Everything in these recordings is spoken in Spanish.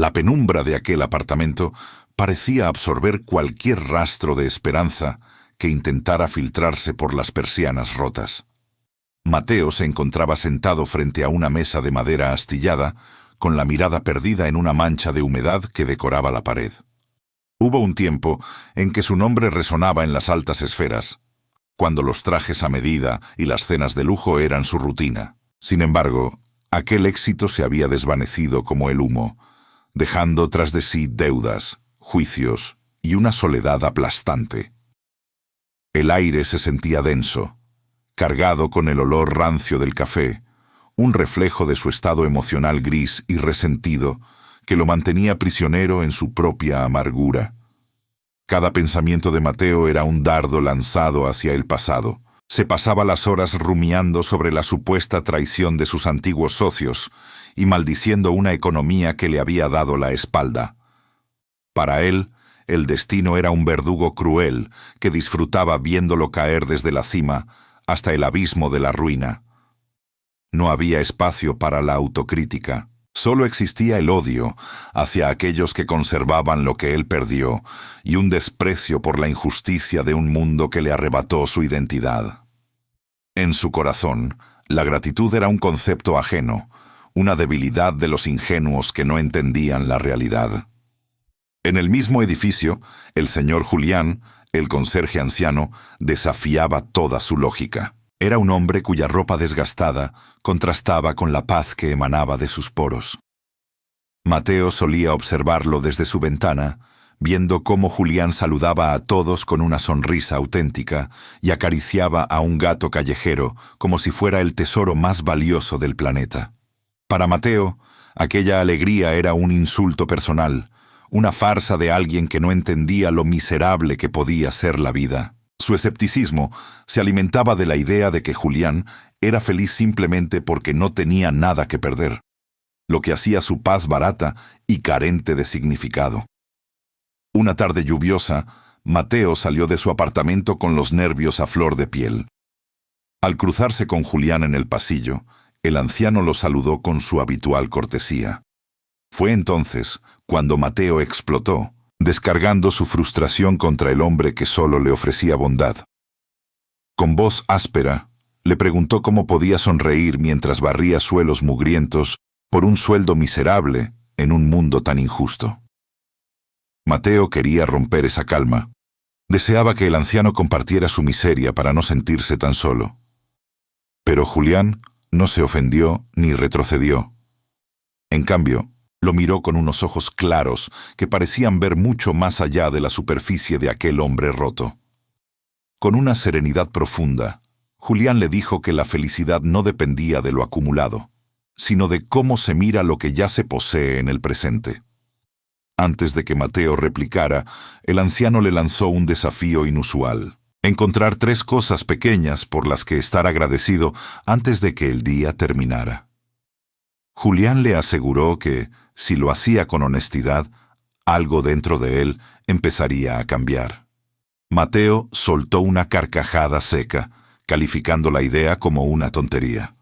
La penumbra de aquel apartamento parecía absorber cualquier rastro de esperanza que intentara filtrarse por las persianas rotas. Mateo se encontraba sentado frente a una mesa de madera astillada, con la mirada perdida en una mancha de humedad que decoraba la pared. Hubo un tiempo en que su nombre resonaba en las altas esferas, cuando los trajes a medida y las cenas de lujo eran su rutina. Sin embargo, aquel éxito se había desvanecido como el humo, dejando tras de sí deudas, juicios y una soledad aplastante. El aire se sentía denso, cargado con el olor rancio del café, un reflejo de su estado emocional gris y resentido que lo mantenía prisionero en su propia amargura. Cada pensamiento de Mateo era un dardo lanzado hacia el pasado. Se pasaba las horas rumiando sobre la supuesta traición de sus antiguos socios y maldiciendo una economía que le había dado la espalda. Para él, el destino era un verdugo cruel que disfrutaba viéndolo caer desde la cima hasta el abismo de la ruina. No había espacio para la autocrítica. Solo existía el odio hacia aquellos que conservaban lo que él perdió y un desprecio por la injusticia de un mundo que le arrebató su identidad. En su corazón, la gratitud era un concepto ajeno, una debilidad de los ingenuos que no entendían la realidad. En el mismo edificio, el señor Julián, el conserje anciano, desafiaba toda su lógica. Era un hombre cuya ropa desgastada contrastaba con la paz que emanaba de sus poros. Mateo solía observarlo desde su ventana, viendo cómo Julián saludaba a todos con una sonrisa auténtica y acariciaba a un gato callejero como si fuera el tesoro más valioso del planeta. Para Mateo, aquella alegría era un insulto personal, una farsa de alguien que no entendía lo miserable que podía ser la vida. Su escepticismo se alimentaba de la idea de que Julián era feliz simplemente porque no tenía nada que perder, lo que hacía su paz barata y carente de significado. Una tarde lluviosa, Mateo salió de su apartamento con los nervios a flor de piel. Al cruzarse con Julián en el pasillo, el anciano lo saludó con su habitual cortesía. Fue entonces cuando Mateo explotó, descargando su frustración contra el hombre que solo le ofrecía bondad. Con voz áspera, le preguntó cómo podía sonreír mientras barría suelos mugrientos por un sueldo miserable en un mundo tan injusto. Mateo quería romper esa calma. Deseaba que el anciano compartiera su miseria para no sentirse tan solo. Pero Julián no se ofendió ni retrocedió. En cambio, lo miró con unos ojos claros que parecían ver mucho más allá de la superficie de aquel hombre roto. Con una serenidad profunda, Julián le dijo que la felicidad no dependía de lo acumulado, sino de cómo se mira lo que ya se posee en el presente. Antes de que Mateo replicara, el anciano le lanzó un desafío inusual: encontrar 3 cosas pequeñas por las que estar agradecido antes de que el día terminara. Julián le aseguró que, si lo hacía con honestidad, algo dentro de él empezaría a cambiar. Mateo soltó una carcajada seca, calificando la idea como una tontería.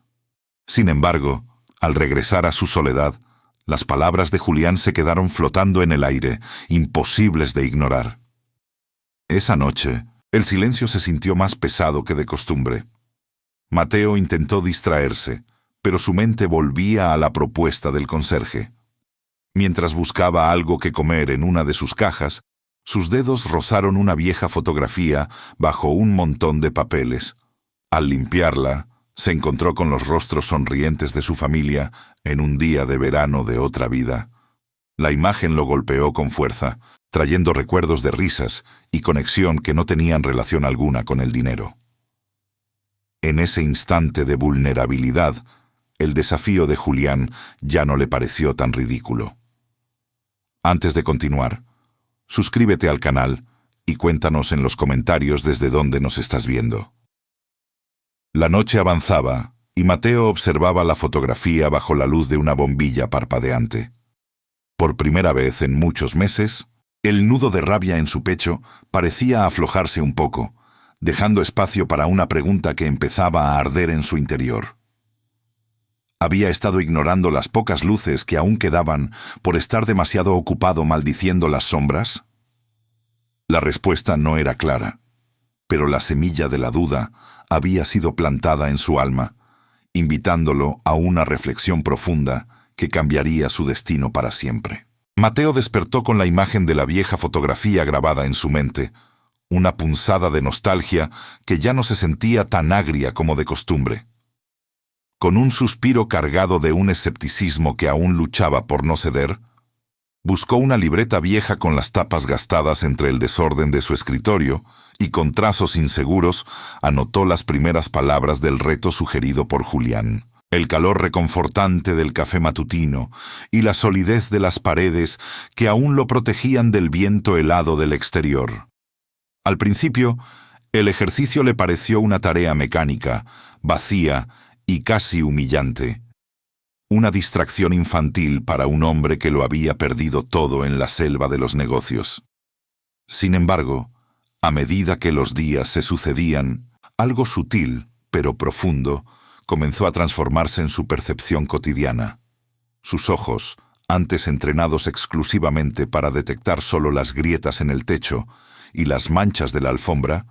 Sin embargo, al regresar a su soledad, las palabras de Julián se quedaron flotando en el aire, imposibles de ignorar. Esa noche, el silencio se sintió más pesado que de costumbre. Mateo intentó distraerse, pero su mente volvía a la propuesta del conserje. Mientras buscaba algo que comer en una de sus cajas, sus dedos rozaron una vieja fotografía bajo un montón de papeles. Al limpiarla, se encontró con los rostros sonrientes de su familia en un día de verano de otra vida. La imagen lo golpeó con fuerza, trayendo recuerdos de risas y conexión que no tenían relación alguna con el dinero. En ese instante de vulnerabilidad, el desafío de Julián ya no le pareció tan ridículo. Antes de continuar, suscríbete al canal y cuéntanos en los comentarios desde dónde nos estás viendo. La noche avanzaba y Mateo observaba la fotografía bajo la luz de una bombilla parpadeante. Por primera vez en muchos meses, el nudo de rabia en su pecho parecía aflojarse un poco, dejando espacio para una pregunta que empezaba a arder en su interior. ¿Había estado ignorando las pocas luces que aún quedaban por estar demasiado ocupado maldiciendo las sombras? La respuesta no era clara, pero la semilla de la duda había sido plantada en su alma, invitándolo a una reflexión profunda que cambiaría su destino para siempre. Mateo despertó con la imagen de la vieja fotografía grabada en su mente, una punzada de nostalgia que ya no se sentía tan agria como de costumbre. Con un suspiro cargado de un escepticismo que aún luchaba por no ceder, buscó una libreta vieja con las tapas gastadas entre el desorden de su escritorio y con trazos inseguros anotó las primeras palabras del reto sugerido por Julián. El calor reconfortante del café matutino y la solidez de las paredes que aún lo protegían del viento helado del exterior. Al principio, el ejercicio le pareció una tarea mecánica, vacía y casi humillante. Una distracción infantil para un hombre que lo había perdido todo en la selva de los negocios. Sin embargo, a medida que los días se sucedían, algo sutil, pero profundo, comenzó a transformarse en su percepción cotidiana. Sus ojos, antes entrenados exclusivamente para detectar solo las grietas en el techo y las manchas de la alfombra,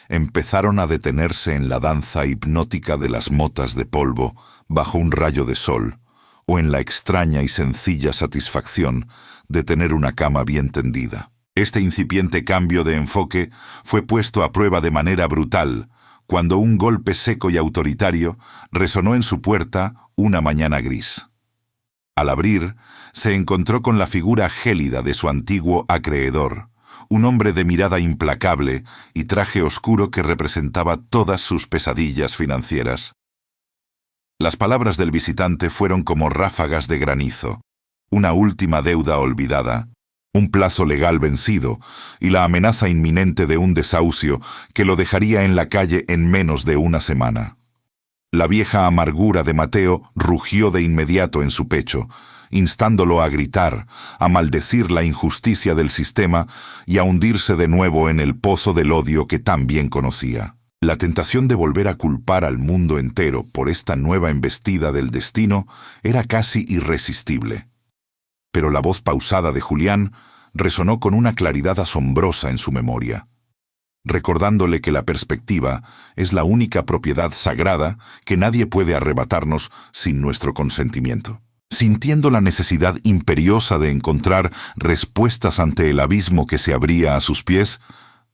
empezaron a detenerse en la danza hipnótica de las motas de polvo bajo un rayo de sol, o en la extraña y sencilla satisfacción de tener una cama bien tendida. Este incipiente cambio de enfoque fue puesto a prueba de manera brutal, cuando un golpe seco y autoritario resonó en su puerta una mañana gris. Al abrir, se encontró con la figura gélida de su antiguo acreedor, un hombre de mirada implacable y traje oscuro que representaba todas sus pesadillas financieras. Las palabras del visitante fueron como ráfagas de granizo, una última deuda olvidada, un plazo legal vencido y la amenaza inminente de un desahucio que lo dejaría en la calle en menos de una semana. La vieja amargura de Mateo rugió de inmediato en su pecho, instándolo a gritar, a maldecir la injusticia del sistema y a hundirse de nuevo en el pozo del odio que tan bien conocía. La tentación de volver a culpar al mundo entero por esta nueva embestida del destino era casi irresistible. Pero la voz pausada de Julián resonó con una claridad asombrosa en su memoria, recordándole que la perspectiva es la única propiedad sagrada que nadie puede arrebatarnos sin nuestro consentimiento. Sintiendo la necesidad imperiosa de encontrar respuestas ante el abismo que se abría a sus pies,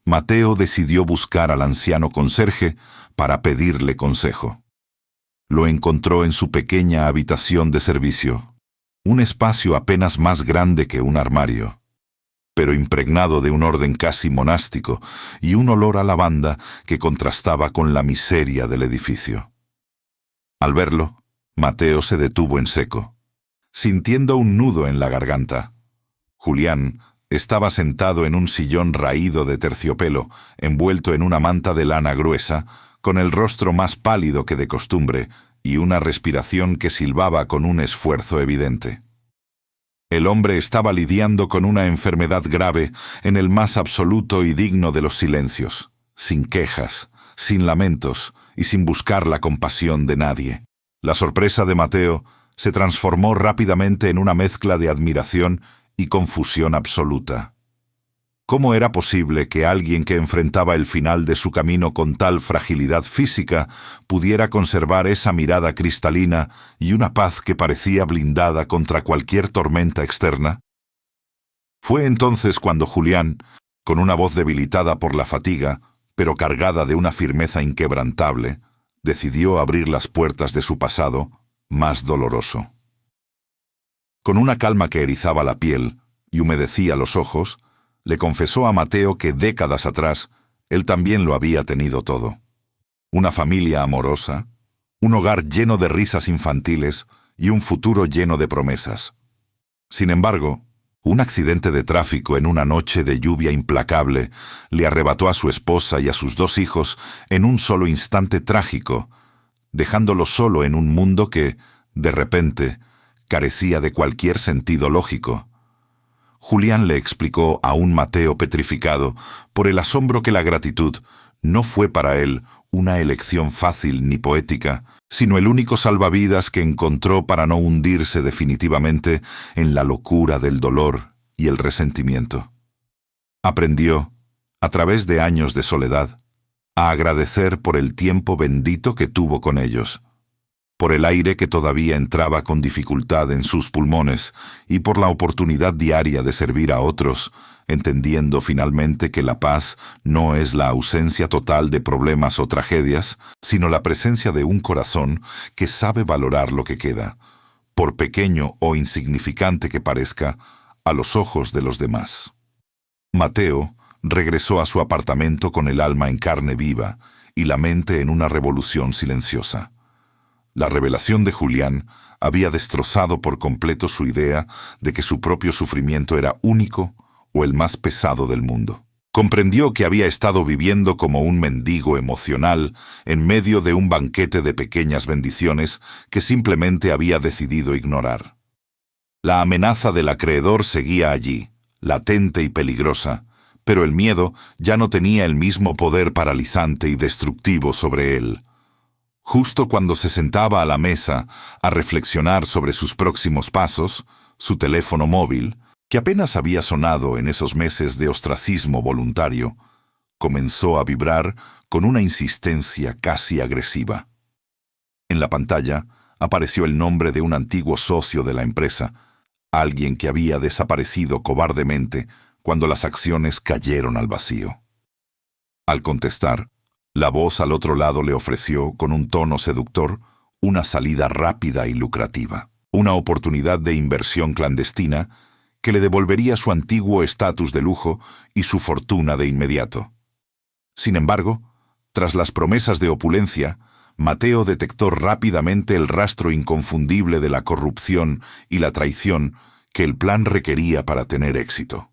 Mateo decidió buscar al anciano conserje para pedirle consejo. Lo encontró en su pequeña habitación de servicio, un espacio apenas más grande que un armario, pero impregnado de un orden casi monástico y un olor a lavanda que contrastaba con la miseria del edificio. Al verlo, Mateo se detuvo en seco, sintiendo un nudo en la garganta. Julián estaba sentado en un sillón raído de terciopelo, envuelto en una manta de lana gruesa, con el rostro más pálido que de costumbre y una respiración que silbaba con un esfuerzo evidente. El hombre estaba lidiando con una enfermedad grave en el más absoluto y digno de los silencios, sin quejas, sin lamentos y sin buscar la compasión de nadie. La sorpresa de Mateo se transformó rápidamente en una mezcla de admiración y confusión absoluta. ¿Cómo era posible que alguien que enfrentaba el final de su camino con tal fragilidad física pudiera conservar esa mirada cristalina y una paz que parecía blindada contra cualquier tormenta externa? Fue entonces cuando Julián, con una voz debilitada por la fatiga, pero cargada de una firmeza inquebrantable, decidió abrir las puertas de su pasado más doloroso. Con una calma que erizaba la piel y humedecía los ojos, le confesó a Mateo que décadas atrás él también lo había tenido todo. Una familia amorosa, un hogar lleno de risas infantiles y un futuro lleno de promesas. Sin embargo, un accidente de tráfico en una noche de lluvia implacable le arrebató a su esposa y a sus 2 hijos en un solo instante trágico, dejándolo solo en un mundo que, de repente, carecía de cualquier sentido lógico. Julián le explicó a un Mateo petrificado por el asombro que la gratitud no fue para él una elección fácil ni poética, sino el único salvavidas que encontró para no hundirse definitivamente en la locura del dolor y el resentimiento. Aprendió, a través de años de soledad, a agradecer por el tiempo bendito que tuvo con ellos, por el aire que todavía entraba con dificultad en sus pulmones y por la oportunidad diaria de servir a otros, entendiendo finalmente que la paz no es la ausencia total de problemas o tragedias, sino la presencia de un corazón que sabe valorar lo que queda, por pequeño o insignificante que parezca, a los ojos de los demás. Mateo regresó a su apartamento con el alma en carne viva y la mente en una revolución silenciosa. La revelación de Julián había destrozado por completo su idea de que su propio sufrimiento era único o el más pesado del mundo. Comprendió que había estado viviendo como un mendigo emocional en medio de un banquete de pequeñas bendiciones que simplemente había decidido ignorar. La amenaza del acreedor seguía allí, latente y peligrosa, pero el miedo ya no tenía el mismo poder paralizante y destructivo sobre él. Justo cuando se sentaba a la mesa a reflexionar sobre sus próximos pasos, su teléfono móvil, que apenas había sonado en esos meses de ostracismo voluntario, comenzó a vibrar con una insistencia casi agresiva. En la pantalla apareció el nombre de un antiguo socio de la empresa, alguien que había desaparecido cobardemente cuando las acciones cayeron al vacío. Al contestar, la voz al otro lado le ofreció, con un tono seductor, una salida rápida y lucrativa, una oportunidad de inversión clandestina que le devolvería su antiguo estatus de lujo y su fortuna de inmediato. Sin embargo, tras las promesas de opulencia, Mateo detectó rápidamente el rastro inconfundible de la corrupción y la traición que el plan requería para tener éxito.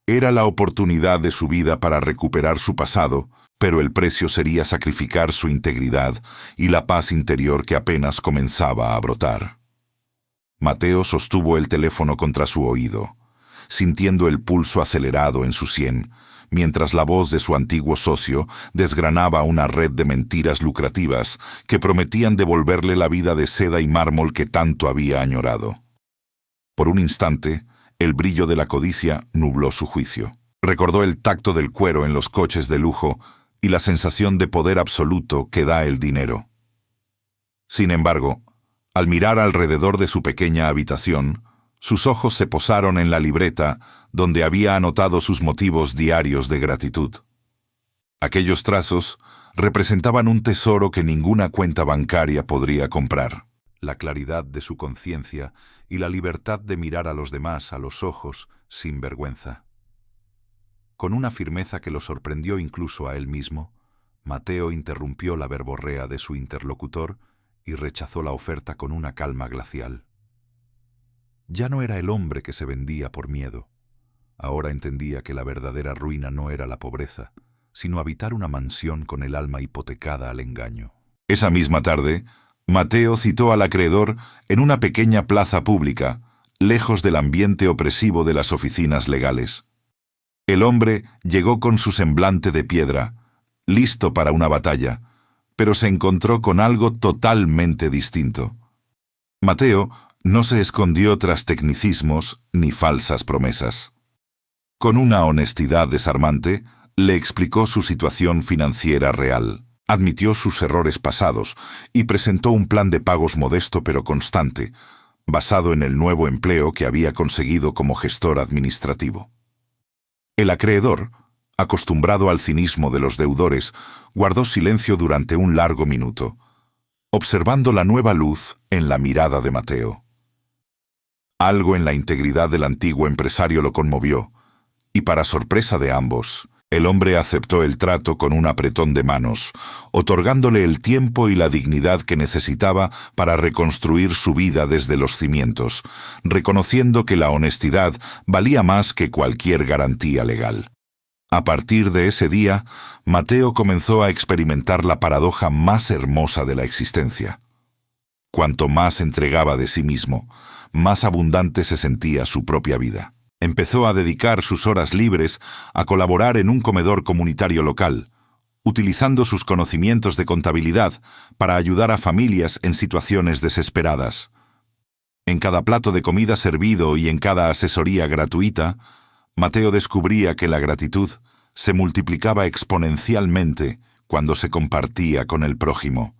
Era la oportunidad de su vida para recuperar su pasado, pero el precio sería sacrificar su integridad y la paz interior que apenas comenzaba a brotar. Mateo sostuvo el teléfono contra su oído, sintiendo el pulso acelerado en su sien, mientras la voz de su antiguo socio desgranaba una red de mentiras lucrativas que prometían devolverle la vida de seda y mármol que tanto había añorado. Por un instante, el brillo de la codicia nubló su juicio. Recordó el tacto del cuero en los coches de lujo y la sensación de poder absoluto que da el dinero. Sin embargo, al mirar alrededor de su pequeña habitación, sus ojos se posaron en la libreta donde había anotado sus motivos diarios de gratitud. Aquellos trazos representaban un tesoro que ninguna cuenta bancaria podría comprar: la claridad de su conciencia y la libertad de mirar a los demás a los ojos sin vergüenza. Con una firmeza que lo sorprendió incluso a él mismo, Mateo interrumpió la verborrea de su interlocutor y rechazó la oferta con una calma glacial. Ya no era el hombre que se vendía por miedo. Ahora entendía que la verdadera ruina no era la pobreza, sino habitar una mansión con el alma hipotecada al engaño. Esa misma tarde, Mateo citó al acreedor en una pequeña plaza pública, lejos del ambiente opresivo de las oficinas legales. El hombre llegó con su semblante de piedra, listo para una batalla, pero se encontró con algo totalmente distinto. Mateo no se escondió tras tecnicismos ni falsas promesas. Con una honestidad desarmante, le explicó su situación financiera real, admitió sus errores pasados y presentó un plan de pagos modesto pero constante, basado en el nuevo empleo que había conseguido como gestor administrativo. El acreedor, acostumbrado al cinismo de los deudores, guardó silencio durante un largo minuto, observando la nueva luz en la mirada de Mateo. Algo en la integridad del antiguo empresario lo conmovió, y para sorpresa de ambos, el hombre aceptó el trato con un apretón de manos, otorgándole el tiempo y la dignidad que necesitaba para reconstruir su vida desde los cimientos, reconociendo que la honestidad valía más que cualquier garantía legal. A partir de ese día, Mateo comenzó a experimentar la paradoja más hermosa de la existencia. Cuanto más entregaba de sí mismo, más abundante se sentía su propia vida. Empezó a dedicar sus horas libres a colaborar en un comedor comunitario local, utilizando sus conocimientos de contabilidad para ayudar a familias en situaciones desesperadas. En cada plato de comida servido y en cada asesoría gratuita, Mateo descubría que la gratitud se multiplicaba exponencialmente cuando se compartía con el prójimo.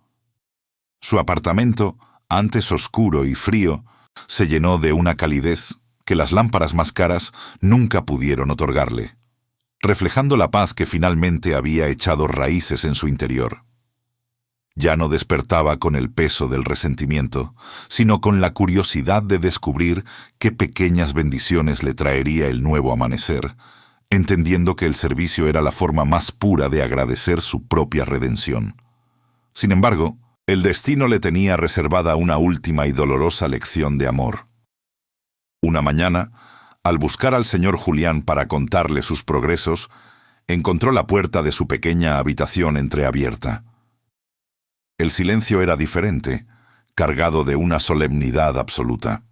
Su apartamento, antes oscuro y frío, se llenó de una calidez que las lámparas más caras nunca pudieron otorgarle, reflejando la paz que finalmente había echado raíces en su interior. Ya no despertaba con el peso del resentimiento, sino con la curiosidad de descubrir qué pequeñas bendiciones le traería el nuevo amanecer, entendiendo que el servicio era la forma más pura de agradecer su propia redención. Sin embargo, el destino le tenía reservada una última y dolorosa lección de amor. Una mañana, al buscar al señor Julián para contarle sus progresos, encontró la puerta de su pequeña habitación entreabierta. El silencio era diferente, cargado de una solemnidad absoluta.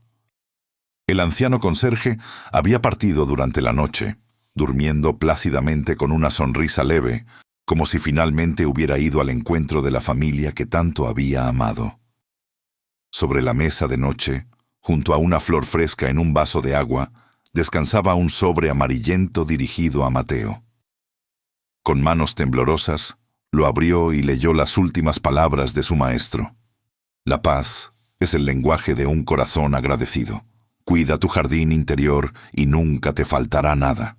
El anciano conserje había partido durante la noche, durmiendo plácidamente con una sonrisa leve, como si finalmente hubiera ido al encuentro de la familia que tanto había amado. Sobre la mesa de noche, junto a una flor fresca en un vaso de agua, descansaba un sobre amarillento dirigido a Mateo. Con manos temblorosas, lo abrió y leyó las últimas palabras de su maestro. La paz es el lenguaje de un corazón agradecido. Cuida tu jardín interior y nunca te faltará nada.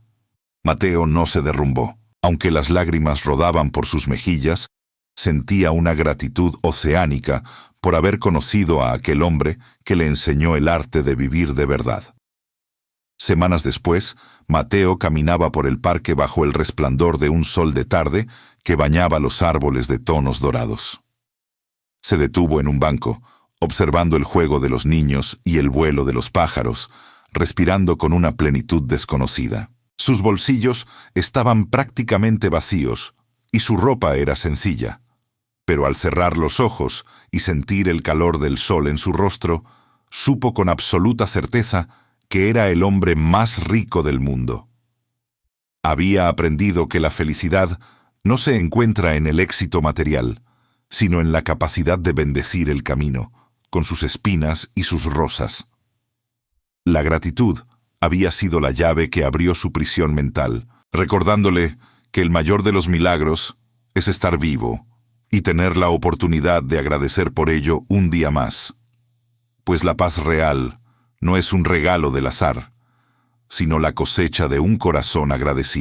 Mateo no se derrumbó. Aunque las lágrimas rodaban por sus mejillas, sentía una gratitud oceánica por haber conocido a aquel hombre que le enseñó el arte de vivir de verdad. Semanas después, Mateo caminaba por el parque bajo el resplandor de un sol de tarde que bañaba los árboles de tonos dorados. Se detuvo en un banco, observando el juego de los niños y el vuelo de los pájaros, respirando con una plenitud desconocida. Sus bolsillos estaban prácticamente vacíos y su ropa era sencilla, pero al cerrar los ojos y sentir el calor del sol en su rostro, supo con absoluta certeza que era el hombre más rico del mundo. Había aprendido que la felicidad no se encuentra en el éxito material, sino en la capacidad de bendecir el camino, con sus espinas y sus rosas. La gratitud había sido la llave que abrió su prisión mental, recordándole que el mayor de los milagros es estar vivo y tener la oportunidad de agradecer por ello un día más. Pues la paz real no es un regalo del azar, sino la cosecha de un corazón agradecido.